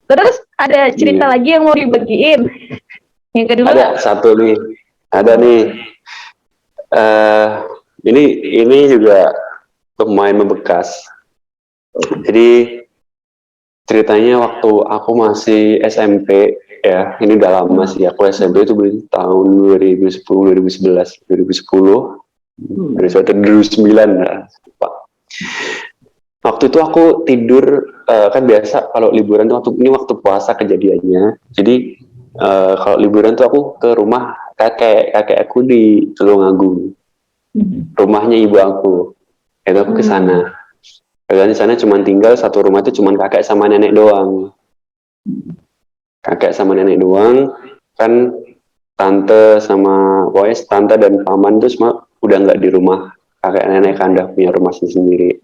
Terus ada cerita Iya. lagi yang mau dibagiin. Yang kedua. Ada satu nih, ada nih. eh ini juga lumayan membekas. Jadi ceritanya waktu aku masih SMP ya, ini udah lama sih. Aku SMP itu berarti tahun 2010, 2011, 2010, 2009 ya. Pak. Waktu itu aku tidur, kan biasa kalau liburan tuh waktu puasa kejadiannya. Jadi kalau liburan tuh aku ke rumah kakek aku di Tulungagung, rumahnya ibu aku. Itu aku ke sana. Dan di sana cuma tinggal satu rumah itu cuma kakek sama nenek doang. Kakek sama nenek doang, kan tante sama pokoknya tante dan paman tuh semua udah nggak di rumah. Kakek nenek kan udah punya rumah sendiri.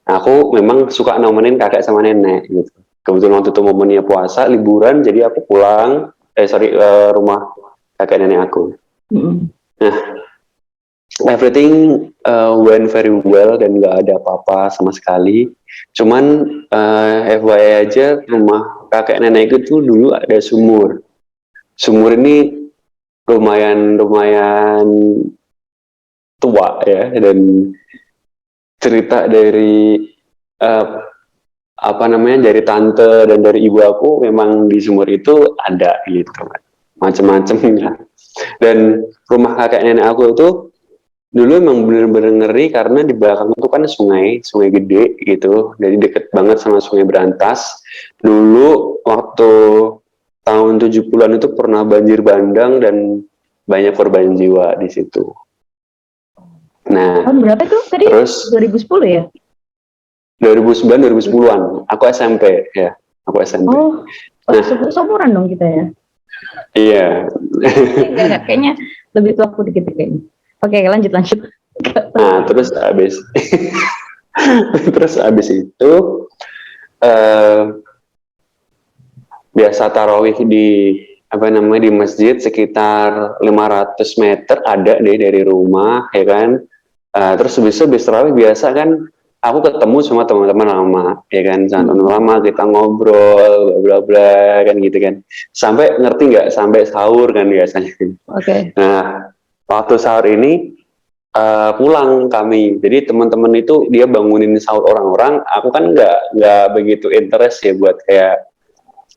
Nah, aku memang suka nemenin kakek sama nenek gitu. Kebetulan waktu itu momennya puasa, liburan, jadi aku pulang, rumah kakek nenek aku. Nah, everything went very well dan nggak ada apa-apa sama sekali. Cuman FYI aja, rumah kakek nenek itu dulu ada sumur. Sumur ini lumayan tua ya, dan cerita dari uh, apa namanya, dari tante dan dari ibu aku memang di sumur itu ada gitu, macam-macam ya. Dan rumah kakek nenek aku itu dulu emang bener-bener ngeri karena di belakang itu kan sungai gede gitu, jadi deket banget sama Sungai Berantas. Dulu waktu tahun 70-an itu pernah banjir bandang dan banyak korban jiwa di situ. Nah, Tahun berapa tuh tadi? terus 2010 ya? 2009 2010-an. Aku SMP ya. Aku SMP. Oh, Nah, seumuran dong kita ya. iya. Enggak, kayaknya lebih tua aku dikit kayaknya. Oke, lanjut. Nah, terus abis itu eh, biasa tarawih di apa namanya, di masjid sekitar 500 meter ada deh dari rumah ya kan. Terus habis tarawih biasa kan aku ketemu sama teman-teman lama ya kan, sama teman lama, kita ngobrol bla bla bla kan gitu kan, sampai ngerti nggak, sampai sahur kan biasanya. Oke. Nah, waktu sahur ini pulang kami, jadi teman-teman itu dia bangunin sahur orang-orang, aku kan nggak begitu interest ya buat kayak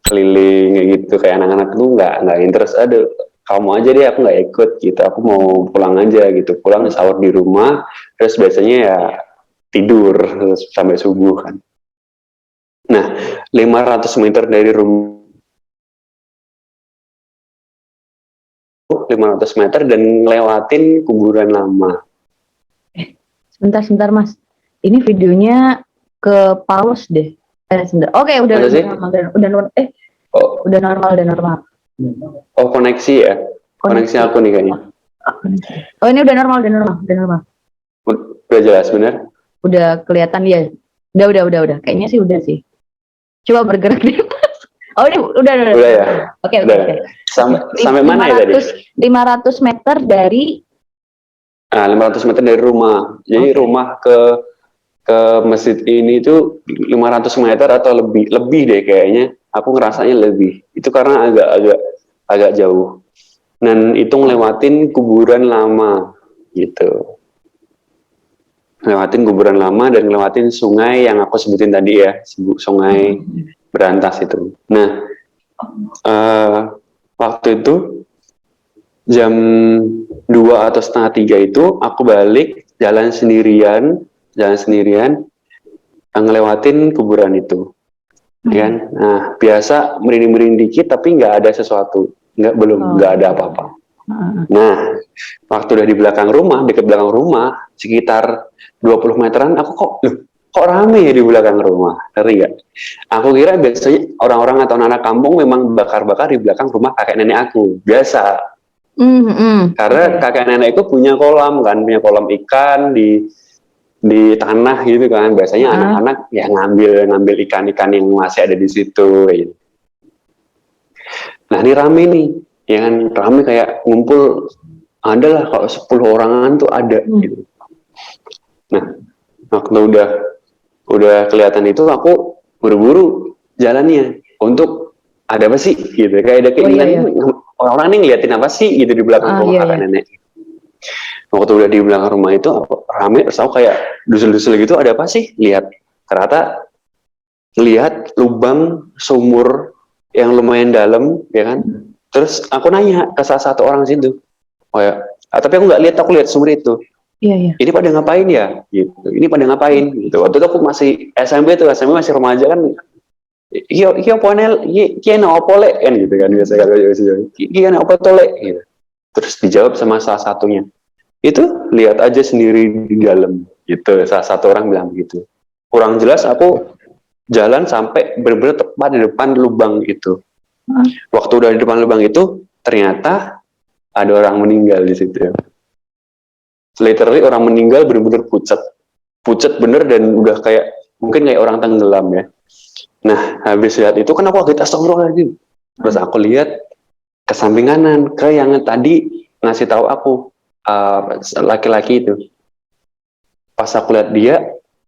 keliling kayak gitu, kayak anak-anak tuh nggak interest. Ada kamu aja deh, aku nggak ikut gitu, aku mau pulang aja gitu, pulang sahur di rumah, terus biasanya ya tidur terus sampai subuh kan. Nah, 500 meter dari rumah, 500 meter dan ngelewatin kuburan lama. Sebentar Mas, ini videonya ke pause deh. Sebentar. Oke, udah normal. Udah normal. Oh, koneksi ya, koneksi aku nih kayaknya. Oh, ini udah normal. Udah jelas bener? Udah kelihatan ya. Udah. Kayaknya sih udah sih. Coba bergerak deh. Oh, ini udah. Udah ya. Oke. Sampai mana ya tadi? 500 meter dari 500 meter dari rumah. Jadi rumah ke masjid ini itu 500 meter atau lebih deh kayaknya. Aku ngerasanya lebih. Itu karena agak jauh. Dan itu ngelewatin kuburan lama gitu. Ngelewatin kuburan lama dan ngelewatin sungai yang aku sebutin tadi ya, Sungai Berantas itu. Nah, waktu itu jam 2 atau setengah 3 itu aku balik jalan sendirian ngelewatin kuburan itu kan. Nah, biasa merinding dikit tapi nggak ada sesuatu, nggak ada apa-apa. Nah, waktu udah di belakang rumah, dekat belakang rumah sekitar 20 meteran, aku kok rame ya di belakang rumah, ngeri gak? Aku kira biasanya orang-orang atau anak kampung memang bakar-bakar di belakang rumah kakek nenek aku, biasa. Karena kakek nenekku punya kolam ikan di tanah gitu kan. Biasanya anak-anak ya ngambil ikan-ikan yang masih ada di situ gitu. Nah, ini rame nih, ya kan, rame kayak ngumpul, ada lah kalau 10 orangan tuh ada gitu. Nah, waktu udah kelihatan itu aku buru-buru jalannya. untuk ada apa sih gitu, kayak ada keinginan orang-orang nih ngeliatin apa sih gitu di belakang rumah kakak nenek. Waktu udah di belakang rumah itu rame, terus aku kayak dusul-dusul gitu, ada apa sih, lihat ternyata lihat lubang sumur yang lumayan dalam ya kan. Terus aku nanya ke salah satu orang situ, oh ya, tapi aku nggak lihat, aku lihat sumur itu. Ini pada ngapain ya? Gitu. Ini pada ngapain? Gitu. Waktu itu aku masih SMP tuh, SMP masih remaja kan. Iya ponel, iya na opole kan gitu kan biasa kalau iya na opole gitu. Terus dijawab sama salah satunya, itu lihat aja sendiri di dalam gitu. Salah satu orang bilang begitu. Kurang jelas, aku jalan sampai benar-benar tepat di depan lubang itu. Waktu udah di depan lubang itu, ternyata ada orang meninggal di situ. Literally orang meninggal bener-bener pucat bener, dan udah kayak mungkin kayak orang tenggelam ya. Nah habis lihat itu kan aku agak astagfirullahaladzim. Terus aku lihat ke samping kanan, ke yang tadi ngasih tahu aku laki-laki itu. Pas aku lihat dia,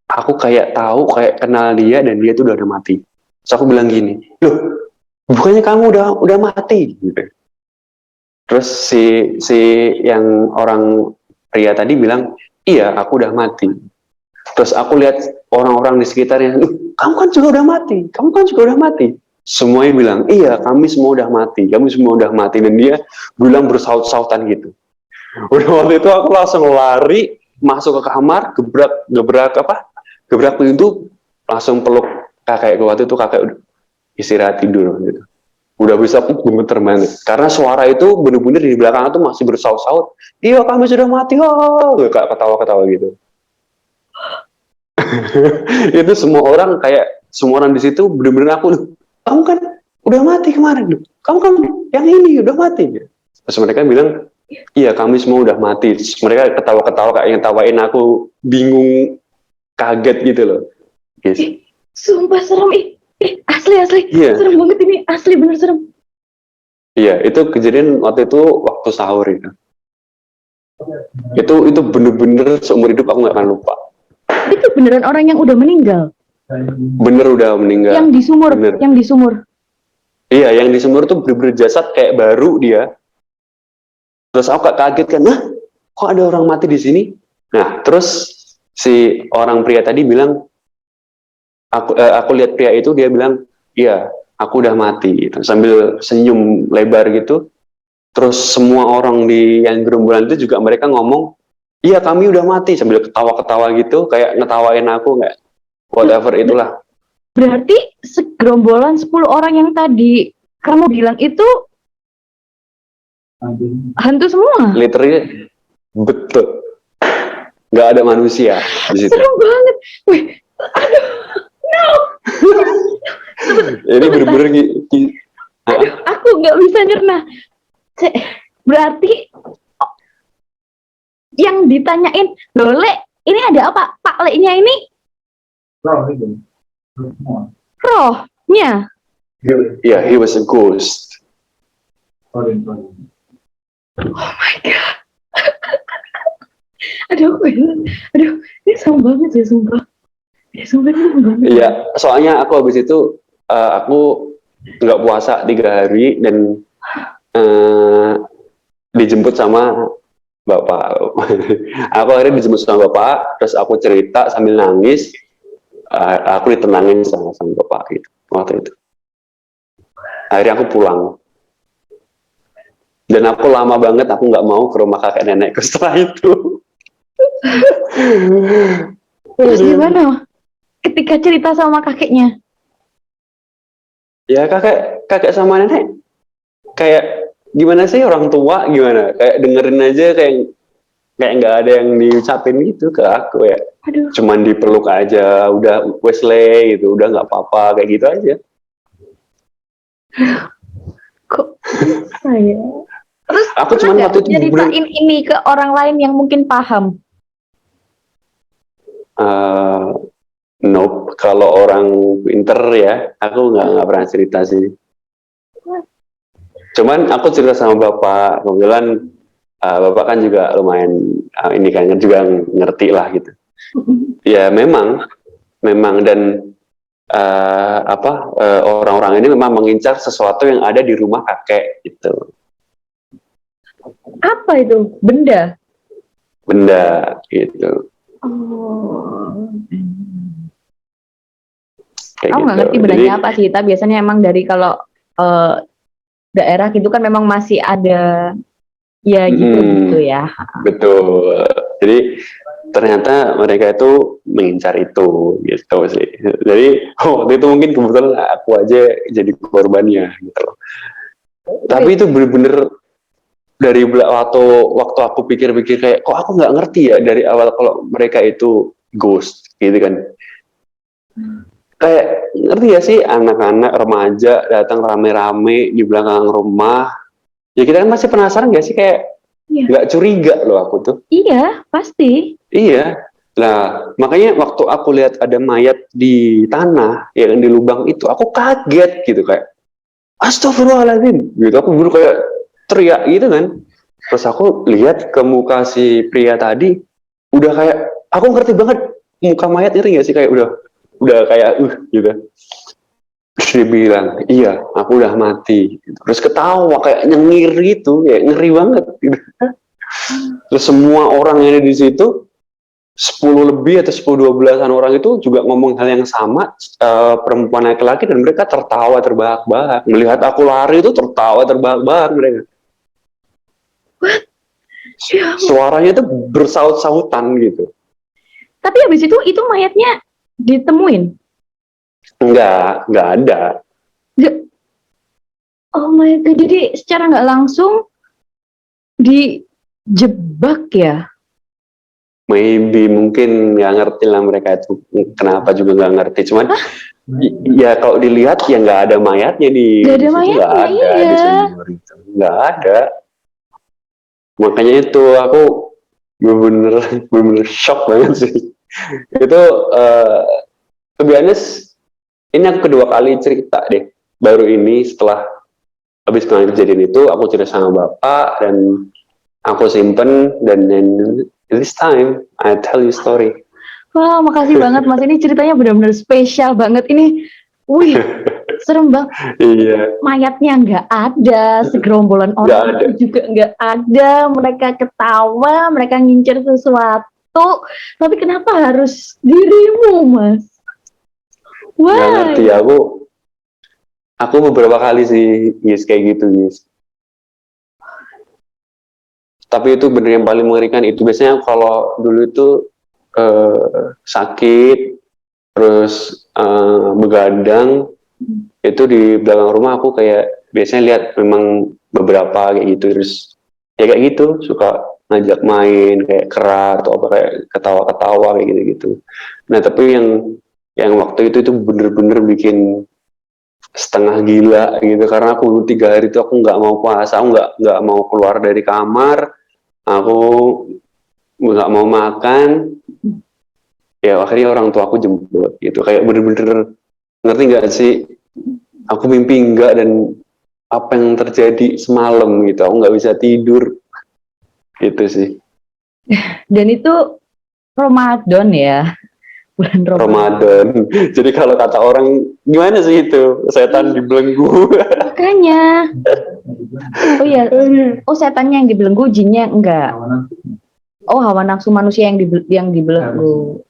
aku kayak tahu, kayak kenal dia, dan dia tuh udah mati. Terus aku bilang gini, loh bukannya kamu udah mati gitu. Terus si yang orang pria tadi bilang, iya aku udah mati. Terus aku lihat orang-orang di sekitarnya, kamu kan juga udah mati, kamu kan juga udah mati. Semuanya bilang, iya kami semua udah mati, kami semua udah mati. Dan dia bilang bersaut-sautan gitu. Udah waktu itu aku langsung lari, masuk ke kamar, gebrak pintu, langsung peluk kakek. Waktu itu kakek udah istirahat tidur gitu. Udah bisa aku gemeter banget. Karena suara itu bener-bener di belakang tuh masih bersaut-saut. Iya kami sudah mati, kayak ketawa-ketawa gitu. Itu semua orang di situ bener-bener aku, kamu kan udah mati kemarin, kamu kan yang ini udah mati. Terus mereka bilang, iya kami semua udah mati. Terus mereka ketawa-ketawa kayak ngetawain aku, bingung, kaget gitu loh. Yes. Sumpah serem, asli serem banget ini, asli bener serem. Iya, itu kejadian waktu itu waktu sahur itu. Itu bener-bener seumur hidup aku nggak akan lupa. Itu beneran orang yang udah meninggal. Bener udah meninggal. Yang di sumur, bener. Yang di sumur. Iya, yang di sumur tuh bener-bener jasad kayak baru dia. Terus aku kaget kan, nah kok ada orang mati di sini? Nah, terus si orang pria tadi bilang, aku lihat pria itu, dia bilang, iya, aku udah mati. Gitu. Sambil senyum lebar gitu. Terus semua orang di yang gerombolan itu juga mereka ngomong, iya kami udah mati, sambil ketawa-ketawa gitu, kayak ngetawain aku, nggak whatever itulah. Berarti segerombolan 10 orang yang tadi kamu bilang itu hantu semua? Literally, betul. Nggak ada manusia di situ. Serem banget. Wih, aduh, no. Ini bener-bener aduh, aku nggak bisa nyerna. Berarti yang ditanyain, loh Le, ini ada apa? Pak Le-nya ini? Rohnya? Yeah, he was a ghost. Oh my god. Aduh, ini serem banget ya, sumpah. Ya, sumpah ini serem banget. Iya, soalnya aku habis itu, aku nggak puasa 3 hari, dan dijemput sama bapak. Aku akhirnya dijemput sama bapak, terus aku cerita sambil nangis, aku ditenangin sama bapak gitu, waktu itu. Akhirnya aku pulang. Dan aku lama banget, aku nggak mau ke rumah kakek nenekku setelah itu. Terus gimana ketika cerita sama kakeknya? Ya kakek sama nenek kayak gimana sih, orang tua gimana, kayak dengerin aja, kayak nggak ada yang diucapin gitu ke aku ya. Aduh. Cuman dipeluk aja, udah Wesley gitu, udah nggak apa-apa, kayak gitu aja. Kok saya? Terus aku cuma waktu itu ceritain ini ke orang lain yang mungkin paham? Nope, kalau orang pinter ya, aku nggak pernah cerita sih. Cuman aku cerita sama bapak, kebetulan bapak kan juga lumayan ini kan juga ngerti lah gitu. Ya memang dan orang-orang ini memang mengincar sesuatu yang ada di rumah kakek gitu. Apa itu? Benda? Benda gitu. Oh. Kayak Aku nggak gitu. ngerti bendanya apa sih. Tapi biasanya emang dari kalau daerah gitu kan memang masih ada ya gitu ya. Betul. Jadi ternyata mereka itu mengincar itu gitu sih. Jadi waktu itu mungkin kebetulan aku aja jadi korbannya gitu loh. Tapi itu bener-bener dari waktu aku pikir-pikir kayak kok aku nggak ngerti ya dari awal kalau mereka itu ghost gitu kan. Kayak ngerti ya sih anak-anak remaja datang rame-rame di belakang rumah. Ya kita kan masih penasaran gak sih kayak Iya. nggak curiga loh aku tuh. Iya, pasti. Iya. Nah, makanya waktu aku lihat ada mayat di tanah, yang di lubang itu, aku kaget gitu kayak, Astagfirullahaladzim, gitu. Aku baru kayak teriak gitu kan. Terus aku lihat ke muka si pria tadi, udah kayak, aku ngerti banget muka mayat ini gak sih kayak udah kayak gitu. Terus dia bilang, iya, aku udah mati. Terus ketawa kayak nyengir gitu, kayak ngeri banget. Gitu. Terus semua orang yang ada di situ 10 lebih atau 10-12an orang itu juga ngomong hal yang sama, perempuan laki-laki, dan mereka tertawa terbahak-bahak. Melihat aku lari itu tertawa terbahak-bahak mereka. Ya, Suaranya itu bersaut-sautan gitu. tapi habis itu mayatnya ditemuin. Nggak ada. Oh my god, jadi secara nggak langsung dijebak ya? Maybe mungkin nggak ngerti lah mereka itu kenapa juga nggak ngerti. Cuman ya kalau dilihat ya nggak ada mayatnya di Nggak ada situ, nggak mayatnya, ada iya. di sumur itu, nggak ada. Makanya itu aku bener-bener shock banget sih. Itu to be honest, ini aku kedua kali cerita deh. Baru ini setelah habis kejadian itu aku cerita sama bapak dan aku simpen dan this time I tell you story. Wah, makasih banget Mas. Ini ceritanya benar-benar spesial banget. Ini, wih, serem banget. Iya, Mayatnya nggak ada, segerombolan nggak orang ada. itu juga nggak ada. Mereka ketawa, mereka ngincer sesuatu. Tapi kenapa harus dirimu, Mas? Nggak Wah, ngerti aku beberapa kali sih yes kayak gitu yes. Tapi itu bener yang paling mengerikan itu biasanya kalau dulu itu sakit terus begadang itu di belakang rumah aku kayak biasanya lihat memang beberapa kayak gitu terus ya kayak gitu suka ngajak main kayak kerat atau apa kayak ketawa-ketawa kayak gitu-gitu. Nah tapi yang waktu itu bener-bener bikin setengah gila gitu karena aku 3 hari itu aku nggak mau puasa, aku nggak mau keluar dari kamar, aku nggak mau makan. Ya akhirnya orang tua aku jemput gitu kayak bener-bener ngerti nggak sih aku mimpi enggak dan apa yang terjadi semalam gitu aku nggak bisa tidur gitu sih. dan itu Ramadan ya, bulan Ramadan. Ramadan. Jadi kalau kata orang gimana sih itu setan dibelenggu. Makanya, oh iya, oh setannya yang dibelenggu, jinnya enggak. Oh, hawa nafsu manusia yang dibelenggu.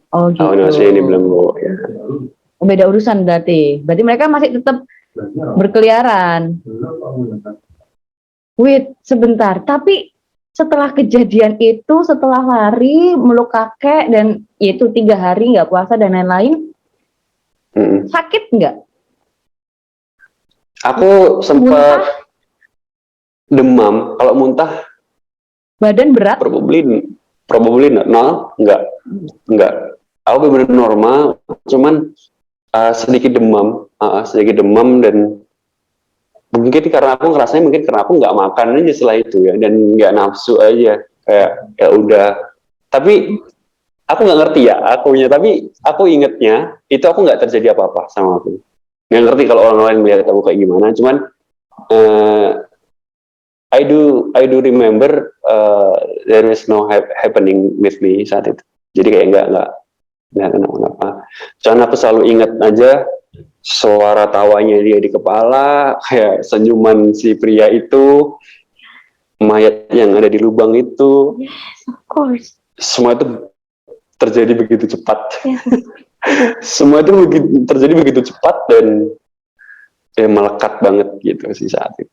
Oh Oh gitu. nasi ini belenggu ya. Oh, beda urusan berarti. Berarti mereka masih tetap berkeliaran. Wait, sebentar. Tapi setelah kejadian itu, setelah lari meluk kakek dan itu 3 hari nggak puasa dan lain-lain, sakit nggak? Aku sempat Muntah? demam. Kalau muntah Badan berat? probably not. No, enggak. Aku benar-benar normal, cuman sedikit demam dan mungkin karena aku ngerasanya mungkin karena aku nggak makan aja setelah itu ya dan nggak nafsu aja kayak ya udah. Tapi aku nggak ngerti ya akunya. Tapi aku ingetnya itu aku nggak terjadi apa-apa sama aku. Nggak ngerti kalau orang lain melihat aku kayak gimana. Cuman uh, I do remember there is no happening with me saat itu. Jadi kayak nggak nggak kenapa-napa. Cuman aku selalu ingat aja suara tawanya dia di kepala, kayak senyuman si pria itu, mayat yang ada di lubang itu. Yes, of course. Semua itu terjadi begitu cepat. Yes. Semua itu terjadi begitu cepat dan melekat banget gitu sih saat itu.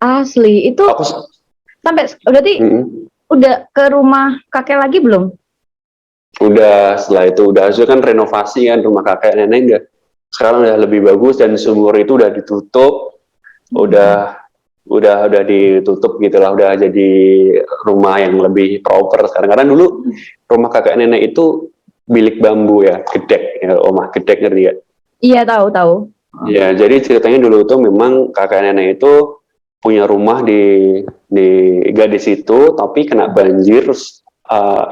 Asli, itu Aku sampai berarti udah ke rumah kakek lagi belum? udah, setelah itu udah, hasil kan renovasi kan rumah kakek nenek udah, sekarang udah lebih bagus dan sumur itu udah ditutup, udah ditutup gitu lah, udah jadi rumah yang lebih proper sekarang. Karena dulu rumah kakek nenek itu bilik bambu ya, gedek ya, rumah gedek, ngerti ya? Iya, tahu. Ya, jadi ceritanya dulu tuh memang kakek nenek itu punya rumah di gadis itu, tapi kena banjir, terus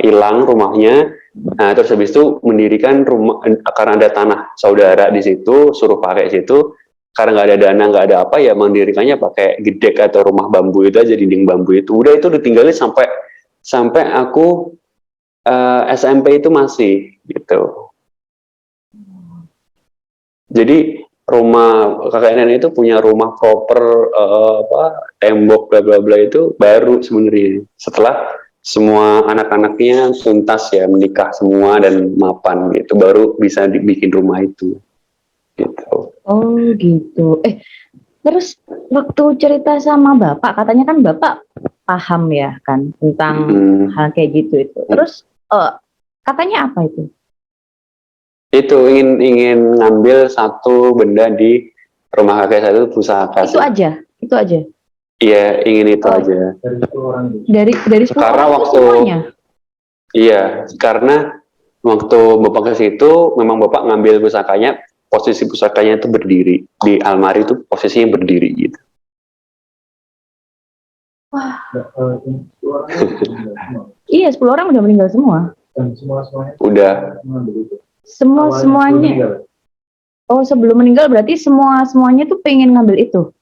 hilang rumahnya. Nah, terus habis itu mendirikan rumah karena ada tanah saudara di situ, suruh pakai situ. Karena nggak ada dana, nggak ada apa, ya mendirikannya pakai gedek atau rumah bambu itu aja, dinding bambu itu. Udah itu ditinggalin sampai aku SMP itu masih gitu. Jadi rumah kakek nenek itu punya rumah proper, tembok bla bla bla itu baru sebenarnya setelah semua anak-anaknya tuntas ya, menikah semua dan mapan gitu, baru bisa dibikin rumah itu gitu. Oh gitu. Terus waktu cerita sama bapak, katanya kan bapak paham ya kan tentang hal kayak gitu itu. Terus katanya apa itu? Itu ingin ngambil satu benda di rumah kakek saya, itu pusaka. Itu aja. Iya, ingin itu aja. Dari 10 karena orang waktu semuanya. Iya, karena waktu bapak ke situ memang bapak ngambil pusakanya, posisi pusakanya itu berdiri di almari, itu posisinya berdiri gitu. Wah. Iya, 10 orang udah meninggal semua. Udah. Semuanya. Oh, sebelum meninggal berarti semuanya tuh pengen ngambil itu.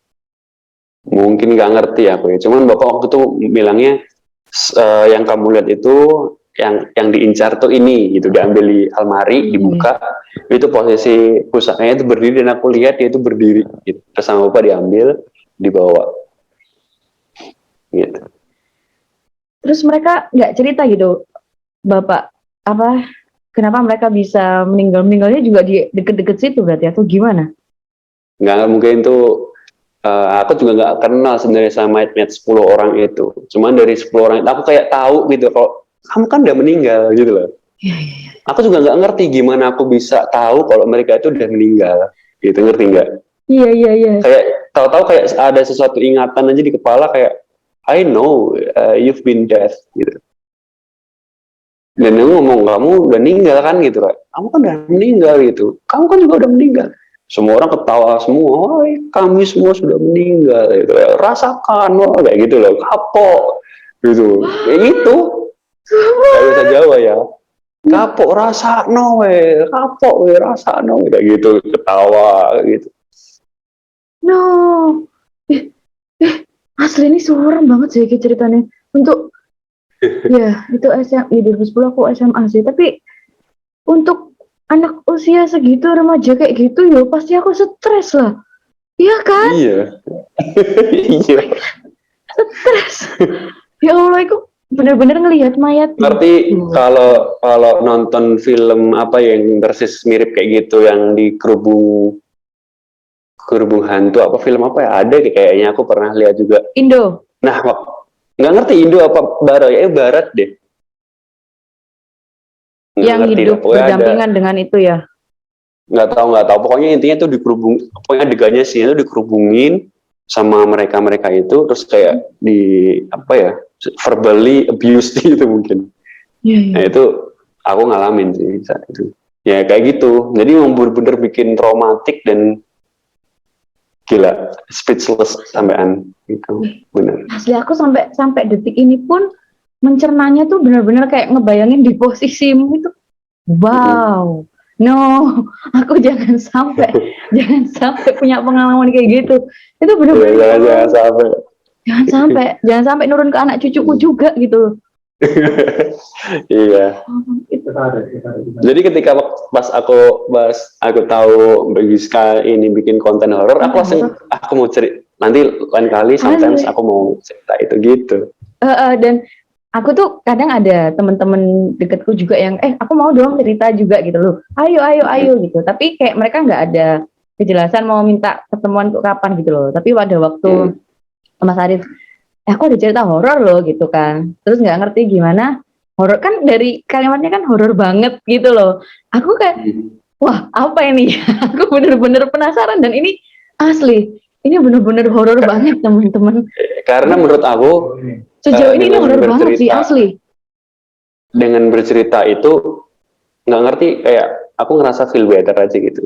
Mungkin nggak ngerti aku ya. Cuman bapak waktu itu bilangnya yang kamu lihat itu yang diincar tuh ini gitu, diambil di almari, dibuka, itu posisi pusakanya itu berdiri dan aku lihat dia itu berdiri gitu. Terus sama bapak diambil, dibawa gitu. Terus mereka nggak cerita gitu, bapak kenapa mereka bisa meninggalnya juga di deket-deket situ berarti, atau gimana? Nggak mungkin tuh. Aku juga nggak kenal sebenarnya sama 10 orang itu. Cuman dari 10 orang itu aku kayak tahu gitu, kalau kamu kan udah meninggal gitu loh. Aku juga nggak ngerti gimana aku bisa tahu kalau mereka itu udah meninggal gitu, ngerti nggak? Iya. Kayak tahu-tahu kayak ada sesuatu ingatan aja di kepala, kayak I know you've been dead gitu. Dan dia ngomong, kamu udah meninggal kan gitu, kamu kan udah meninggal gitu, kamu kan juga udah meninggal. Semua orang ketawa semua, wah kami semua sudah meninggal gitu, rasakan, wah kayak gitu loh, kapok gitu, kayak gitu, kayak bahasa Jawa ya, kapok rasa no kapok rasa no, kayak gitu, ketawa gitu. No, asli ini suram banget sih ceritanya. Untuk ya itu SMA, di 2010 aku SMA sih, tapi untuk anak usia segitu, remaja kayak gitu, ya pasti aku stres lah. Iya kan? Iya. Iya. Stres. Ya Allah, aku bener-bener ngelihat mayat. Berarti kalau nonton film apa yang persis mirip kayak gitu, yang di kerubung hantu, apa film apa ya, ada kayaknya aku pernah lihat juga. Indo. Nah, nggak ngerti Indo apa barat ya, barat deh. Yang hidup berdampingan dengan itu ya. Nggak tahu, pokoknya intinya tuh dikerubung, pokoknya adegannya sih itu dikerubungin sama mereka itu, terus kayak di apa ya, verbally abused gitu mungkin. Nah itu aku ngalamin sih saat itu ya, kayak gitu. Jadi memang bener-bener bikin traumatik dan gila, speechless sampean gitu. Bener. Asli aku sampai detik ini pun mencernanya tuh benar-benar kayak ngebayangin di posisimu itu. Wow. No, aku jangan sampai punya pengalaman kayak gitu. Itu benar-benar jangan sampai jangan sampai nurun ke anak cucuku juga gitu. Iya. Itu Jadi ketika pas aku tahu Mbak Giska ini bikin konten horor, aku langsung aku mau cerita. Nanti lain kali sometimes asli. aku mau cerita itu gitu. Dan aku tuh kadang ada temen-temen deketku juga yang aku mau dong cerita juga gitu loh, ayo ayo ayo gitu, tapi kayak mereka nggak ada kejelasan mau minta ketemuan untuk kapan gitu loh. Tapi pada waktu Mas Arif, aku ada cerita horor loh gitu kan, terus nggak ngerti gimana horor, kan dari kalimatnya kan horor banget gitu loh, aku kayak wah apa ini. Aku bener-bener penasaran, dan ini asli, ini bener-bener horor banget teman-teman. Karena menurut aku Sejauh ini dengan horor banget sih bercerita asli. dengan bercerita itu nggak ngerti, kayak aku ngerasa feel better aja gitu.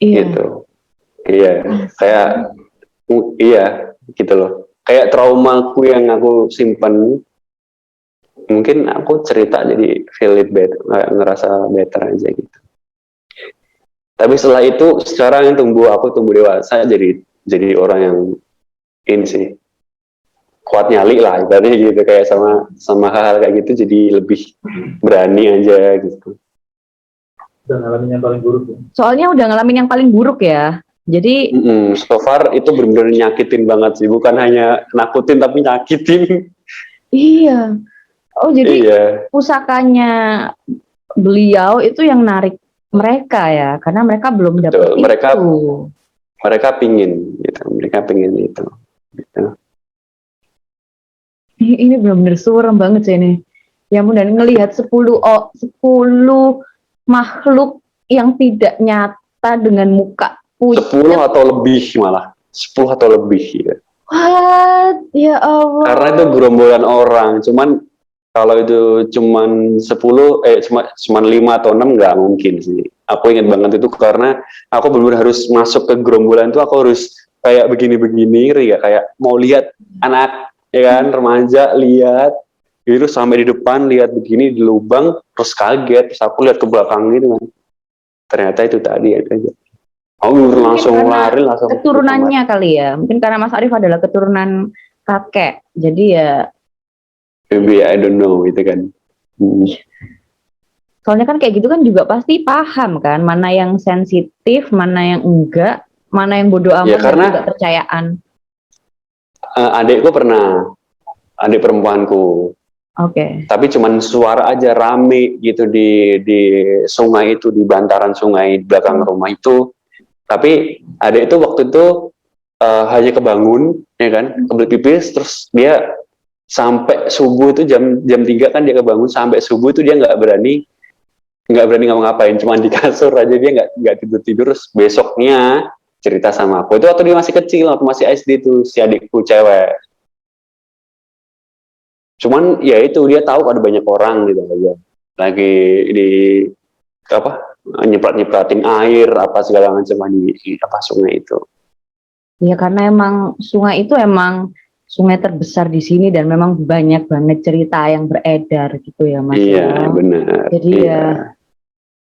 Iya. Gitu. Iya, kayak iya gitu loh. Kayak traumaku yang aku simpan, mungkin aku cerita jadi feel it better, ngerasa better aja gitu. Tapi setelah itu sekarang aku tumbuh dewasa, jadi orang yang ini sih, kuat nyali lah ibaratnya gitu, kayak sama hal-hal kayak gitu jadi lebih berani aja gitu. Udah ngalamin yang paling buruk ya? Soalnya udah ngalamin yang paling buruk ya. Jadi So far itu benar-benar nyakitin banget sih, bukan hanya nakutin tapi nyakitin. iya. Oh jadi Iya, pusakanya beliau itu yang narik mereka ya, karena mereka belum dapat betul. Mereka itu. pingin gitu, mereka pingin itu. Gitu. Ini benar-benar suram banget sih ini. Ya ampun, dan ngelihat 10 makhluk yang tidak nyata dengan muka 10 pucat. atau lebih malah, 10 atau lebih ya. What? Ya Allah. Karena itu gerombolan orang, cuman kalau itu cuman 10, cuman 5 atau 6 nggak mungkin sih. Aku ingat banget itu karena aku benar-benar harus masuk ke gerombolan itu, aku harus kayak begini-begini ya, kayak mau lihat anak ya kan, remaja lihat itu sampai di depan lihat begini di lubang, terus kaget, terus aku lihat ke belakang gitu kan. Ternyata itu tadi ya aja. Aku langsung lari langsung keturunannya kali ya. Mungkin karena Mas Arif adalah keturunan kakek. Jadi ya maybe I don't know gitu kan. soalnya kan kayak gitu kan juga pasti paham kan mana yang sensitif, mana yang enggak, mana yang bodoh amat Ya, karena dan juga percayaan. Adikku pernah, adik perempuanku. Oke. Tapi cuman suara aja rame gitu di sungai itu, di bantaran sungai di belakang rumah itu. Tapi adik itu waktu itu hanya kebangun, ya kan, kebelet pipis, terus dia sampai subuh itu jam 3 kan dia kebangun, sampai subuh itu dia nggak berani ngapa-ngapain, cuma di kasur aja, dia nggak tidur, terus besoknya cerita sama aku itu waktu dia masih kecil, waktu masih SD tuh, si adikku cewek. Cuman ya itu dia tahu ada banyak orang gitu aja lagi di apa, nyiprat-nyipratin air apa segala macam di apa sungai itu. Ya karena emang sungai itu emang sungai terbesar di sini dan memang banyak banget cerita yang beredar gitu ya Mas. Iya, ya. benar. Jadi iya.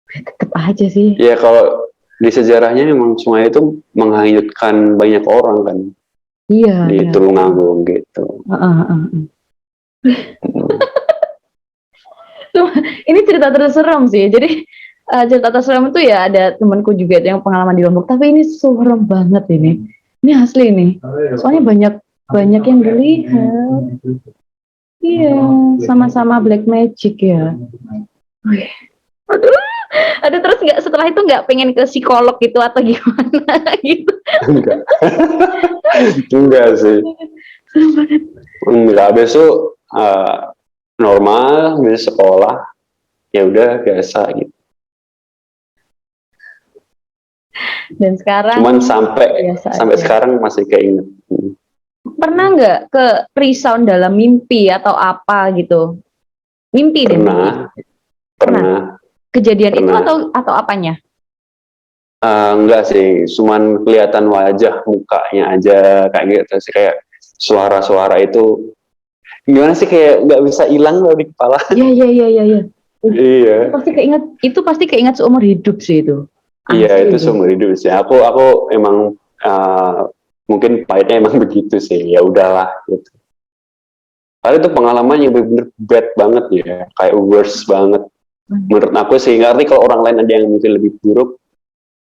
Ya tetep aja sih. Ya kalau di sejarahnya memang sungai itu menghanyutkan banyak orang kan. Iya. Di Ya. Tulungagung gitu. Ini cerita terserem sih. Jadi cerita terserem itu ya ada temanku juga yang pengalaman di Lombok. Tapi ini serem banget ini. Ini asli nih. Soalnya banyak yang dilihat. Iya, sama-sama black magic ya. Wih. Aduh, terus nggak setelah itu nggak pengen ke psikolog gitu atau gimana gitu? Enggak sih. Serem banget. Enggak, besok normal, besok sekolah, ya udah biasa gitu. Dan sekarang Cuman sampai aja. sekarang masih keinget. Pernah nggak ke resound dalam mimpi atau apa gitu? Mimpi deh. Pernah. Kejadian itu atau apanya? Enggak sih, cuman kelihatan wajah mukanya aja kayak gitu sih, kayak suara-suara itu gimana sih, kayak nggak bisa hilang loh di kepala. Iya. Iya. Itu pasti keinget seumur hidup sih itu. Iya, itu seumur hidup sih. Aku emang mungkin pahitnya emang begitu sih. Ya udahlah gitu. Karena itu pengalaman yang benar-benar bad banget ya, kayak worst banget. Menurut aku sih, ngerti kalau orang lain ada yang mungkin lebih buruk,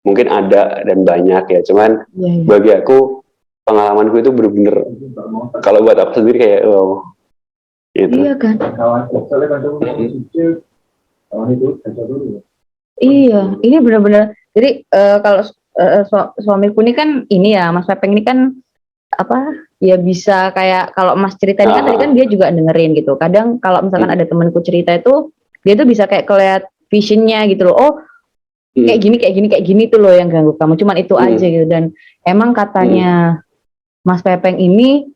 mungkin ada dan banyak ya. Cuman Iya, iya. bagi aku pengalamanku itu benar-benar kalau buat aku sendiri kayak gitu. Iya kan? Kawan soalnya kan kamu mau cuci, kawan itu baca dulu ya. Iya, ini benar-benar. Jadi kalau suamiku ini kan ini ya, Mas Pepeng ini kan apa? Ya bisa kayak kalau Mas cerita ini kan tadi kan dia juga dengerin gitu. Kadang kalau misalkan ada temanku cerita itu, dia tuh bisa kayak keliat visionnya gitu loh. Oh, kayak gini tuh loh yang ganggu kamu. Cuman itu aja gitu. Dan emang katanya Mas Pepeng ini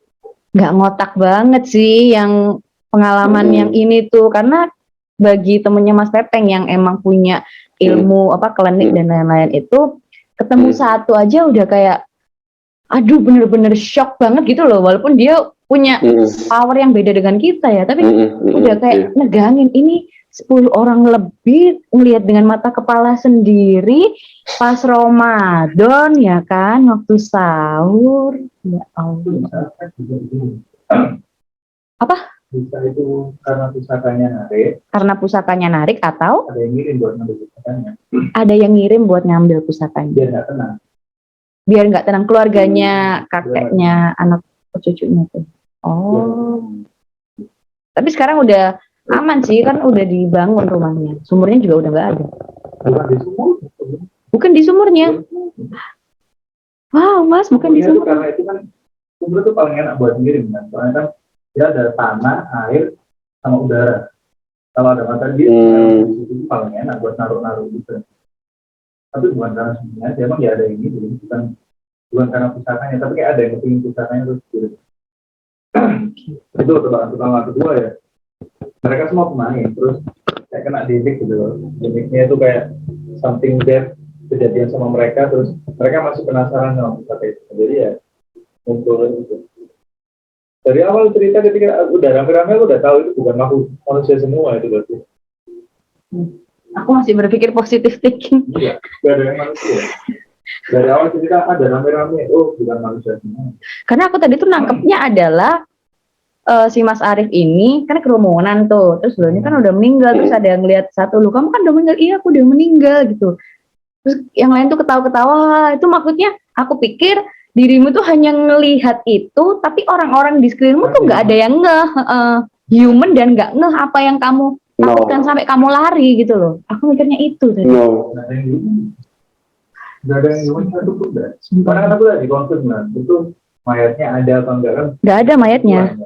nggak ngotak banget sih yang pengalaman yang ini tuh, karena bagi temennya Mas Pepeng yang emang punya ilmu apa klinik dan lain-lain itu, ketemu satu aja udah kayak aduh bener-bener shock banget gitu loh, walaupun dia punya power yang beda dengan kita ya, tapi udah kayak negangin ini 10 orang lebih ngelihat dengan mata kepala sendiri pas Ramadan ya kan, waktu sahur ya Allah. Apa? Bisa itu karena pusakanya narik. Karena pusakanya narik atau ada yang ngirim buat ngambil pusakanya. Ada yang ngirim buat ngambil pusakanya. Biar nggak tenang. Biar nggak tenang keluarganya, kakeknya, anak cucunya tuh. Oh. Tapi sekarang udah aman sih, kan udah dibangun rumahnya. Sumurnya juga udah nggak ada. Bukan di sumur. Bukan di sumurnya. Wow, Mas, bukan di sumur. Karena itu kan sumur itu paling enak buat ngirim kan. Soalnya kan dia ada tanah, air, sama udara. Kalau ada matahari itu paling enak buat naruh-naruh gitu. Tapi bukan karena sebenarnya, emang ya ada ini, jadi bukan karena pusakanya, tapi kayak ada yang kepingin pusakanya terus gitu. Itu tebakan kedua ya. Mereka semua pemain, terus kayak kena didik gitu loh. Didiknya itu kayak something bad kejadian sama mereka, terus mereka masih penasaran sama pusaka itu. Jadi ya muncul gitu. Dari awal cerita ketika udah rame-rame aku udah tahu itu bukan manusia semua itu berarti. Aku masih berpikir positif thinking. Iya, gak ada yang manusia. Dari awal cerita ada rame-rame, oh bukan manusia semua. Karena aku tadi tuh nangkepnya adalah si Mas Arif ini kan kerumunan tuh, terus ini kan udah meninggal, terus ada yang lihat satu, lu kamu kan udah meninggal, iya aku udah meninggal gitu. Terus yang lain tuh ketawa-ketawa, itu maksudnya aku pikir dirimu tuh hanya ngelihat itu, tapi orang-orang di sekelilingmu tuh nggak ada yang human dan nggak apa yang kamu takutkan sampai kamu lari gitu loh. Aku mikirnya itu tadi. Nggak ada yang human satu pun dah. Karena kan aku tadi konfirm kan, itu mayatnya ada apa enggak kan? Nggak ada mayatnya.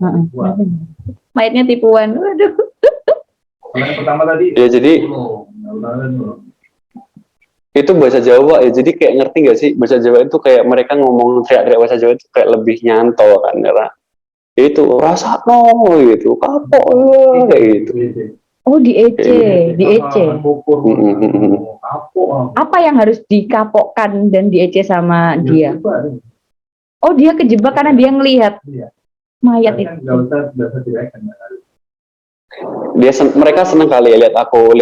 Mayatnya tipuan. Waduh. Yang pertama tadi. Ya jadi itu bahasa Jawa ya, jadi kayak ngerti gak sih bahasa Jawa itu kayak mereka ngomong teriak-teriak bahasa Jawa itu kayak lebih nyantol kan, karena itu rasa gitu, kapok kayak gitu. Oh di EC. Apa yang harus dikapokkan dan di EC sama dia? Oh dia kejebak karena dia ngelihat mayat itu. Mereka seneng kali ya lihat aku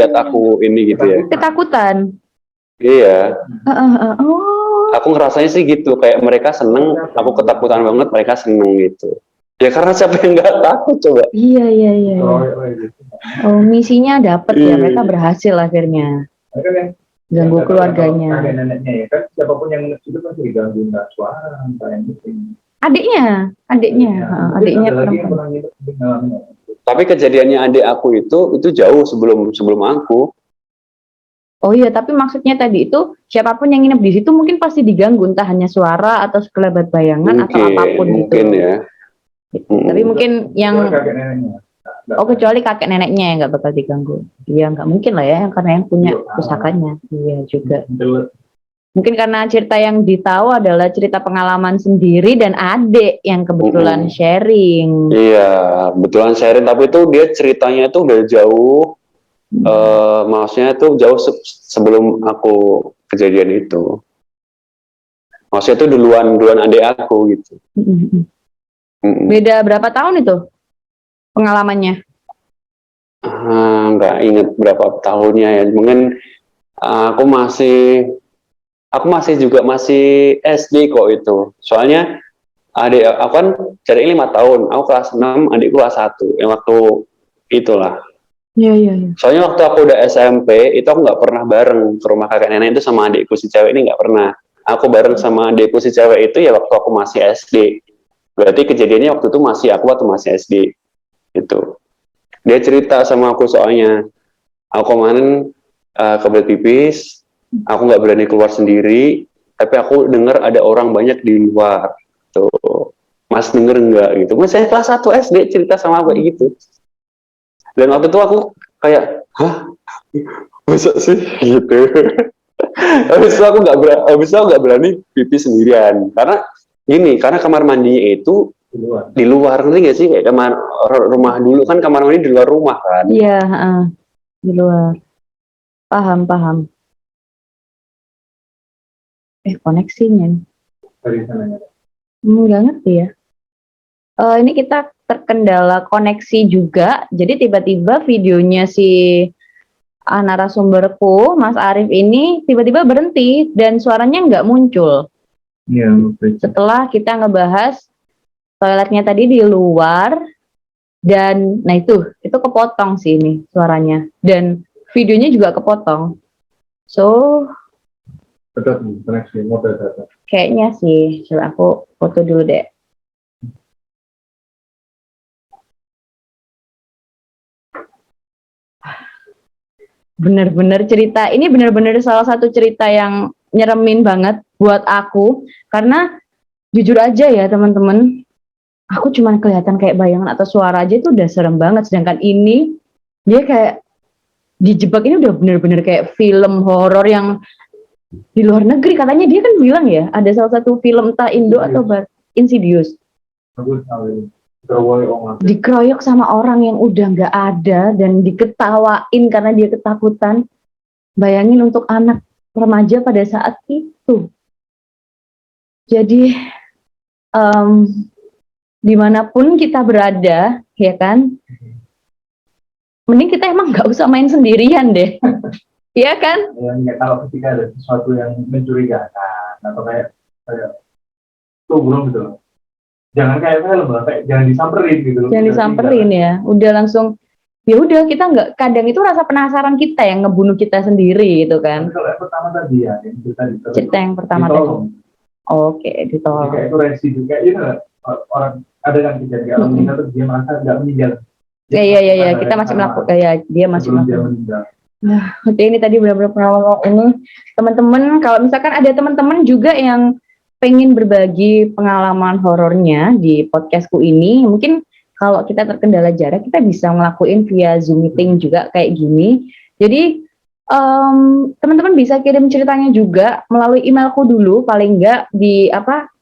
ini gitu ya. Ketakutan. Iya. Oh. Aku ngerasanya sih gitu, kayak mereka seneng, aku ketakutan banget, mereka seneng gitu. Ya karena siapa yang nggak takut coba? Iya. Oh misinya dapet ya, mereka berhasil akhirnya. Ganggu keluarganya. Kakek neneknya ya kan, siapapun yang itu pasti digangguin suara, yang penting. Adiknya perempuan. Tapi kejadiannya adik aku itu jauh sebelum aku. Oh iya, tapi maksudnya tadi itu siapapun yang nginep di situ mungkin pasti diganggu, entah hanya suara atau sekelebat bayangan atau apapun gitu. Mungkin ya. Tapi mungkin yang kecuali kakek neneknya yang nggak bakal diganggu. Iya nggak mungkin lah ya, karena yang punya pusakanya. Iya juga. Mungkin karena cerita yang ditahu adalah cerita pengalaman sendiri dan adik yang kebetulan sharing. Iya, kebetulan sharing, tapi itu dia ceritanya itu udah jauh. Maksudnya itu jauh sebelum aku kejadian itu. Maksudnya itu duluan adik aku gitu. Beda berapa tahun itu pengalamannya? Nggak inget berapa tahunnya ya. Mungkin aku masih SD kok itu. Soalnya adik aku kan jaraknya 5 tahun, aku kelas 6, adikku kelas 1, yang waktu itulah. Iya, iya, iya. Soalnya waktu aku udah SMP, itu aku nggak pernah bareng ke rumah kakek nenek itu sama adikku si cewek ini nggak pernah. Aku bareng sama adikku si cewek itu ya waktu aku masih SD. Berarti kejadiannya waktu itu aku waktu masih SD. Gitu. Dia cerita sama aku soalnya, aku kemarin kebelet pipis, aku nggak berani keluar sendiri, tapi aku dengar ada orang banyak di luar. Tuh, Mas denger nggak gitu? Mas saya kelas 1 SD cerita sama aku kayak gitu. Dan waktu itu aku kayak, hah, masa sih gitu. Habis itu aku nggak berani pipis sendirian, karena kamar mandinya itu di luar. di luar, ngerti nggak sih, kayak kamar rumah dulu kan kamar mandi di luar rumah kan. Iya, heeh, di luar. Paham. Koneksinya. Dari sana ya. Nggak ngerti ya. Ini kita terkendala koneksi juga, jadi tiba-tiba videonya si narasumberku, Mas Arif ini tiba-tiba berhenti dan suaranya nggak muncul. Iya, Setelah kita ngebahas toiletnya tadi di luar, dan nah itu kepotong sih ini suaranya, dan videonya juga kepotong. So, betul nih, koneksi model data. kayaknya sih, coba aku foto dulu deh. Bener-bener cerita, ini bener-bener salah satu cerita yang nyeremin banget buat aku, karena jujur aja ya teman-teman, aku cuman kelihatan kayak bayangan atau suara aja itu udah serem banget, sedangkan ini dia kayak dijebak, ini udah bener-bener kayak film horor yang di luar negeri. Katanya dia kan bilang ya, ada salah satu film entah Indo atau Insidious. Aku tahu ini. Terwoi orang. Dikeroyok sama orang yang udah nggak ada dan diketawain karena dia ketakutan. Bayangin untuk anak remaja pada saat itu. Jadi dimanapun kita berada, ya kan, mending kita emang nggak usah main sendirian deh. Iya kan? Ya, kalau ketika ada sesuatu yang mencurigakan atau kayak tuh burung gitu loh. Jangan kayak film lah, kayak jangan disamperin gitu loh. Jangan disamperin ya. Udah langsung, ya udah, kita nggak, kadang itu rasa penasaran kita yang ngebunuh kita sendiri gitu kan. Tapi kalau yang pertama tadi ya, yang Cerita yang pertama tadi. Oke, ditolong. Kayak itu resi juga, itu orang ada yang kejadian kalau meninggal terus dia merasa nggak meninggal. Iya, kita masih melakukan, ya dia masih melakukan. Nah, ini tadi benar-benar pengalaman ini, teman-teman. Kalau misalkan ada teman-teman juga yang pengen berbagi pengalaman horornya di podcastku ini, mungkin kalau kita terkendala jarak, kita bisa ngelakuin via Zoom meeting juga kayak gini. Jadi teman-teman bisa kirim ceritanya juga melalui emailku dulu, paling enggak di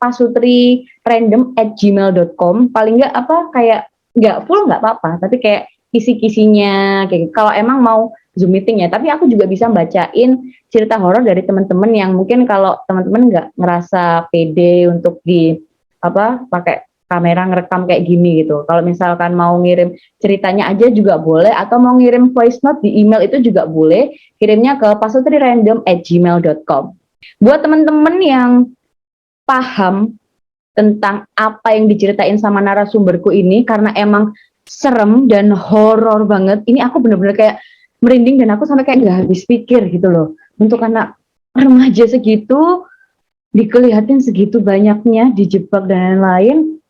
pasutrirandom@gmail.com, paling enggak kayak enggak full enggak apa-apa, tapi kayak kisi-kisinya kayak gitu. Kalau emang mau Zoom meeting ya, tapi aku juga bisa bacain cerita horor dari teman-teman yang mungkin kalau teman-teman nggak ngerasa pede untuk pakai kamera ngerekam kayak gini gitu. Kalau misalkan mau ngirim ceritanya aja juga boleh, atau mau ngirim voice note di email itu juga boleh, kirimnya ke pasutrirandom@gmail.com. Buat teman-teman yang paham tentang apa yang diceritain sama narasumberku ini, karena emang serem dan horor banget, ini aku bener-bener kayak merinding dan aku sampai kayak nggak habis pikir gitu loh. Untuk anak remaja segitu, dikelihatin segitu banyaknya, dijebak dan lain-lain,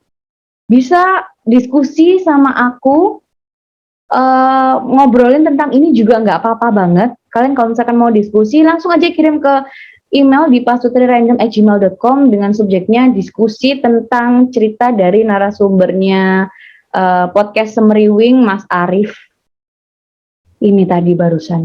bisa diskusi sama aku, ngobrolin tentang ini juga nggak apa-apa banget. Kalian kalau misalkan mau diskusi, langsung aja kirim ke email di pasutrirandom@gmail.com dengan subjeknya diskusi tentang cerita dari narasumbernya podcast Semeriwing Mas Arif ini tadi barusan.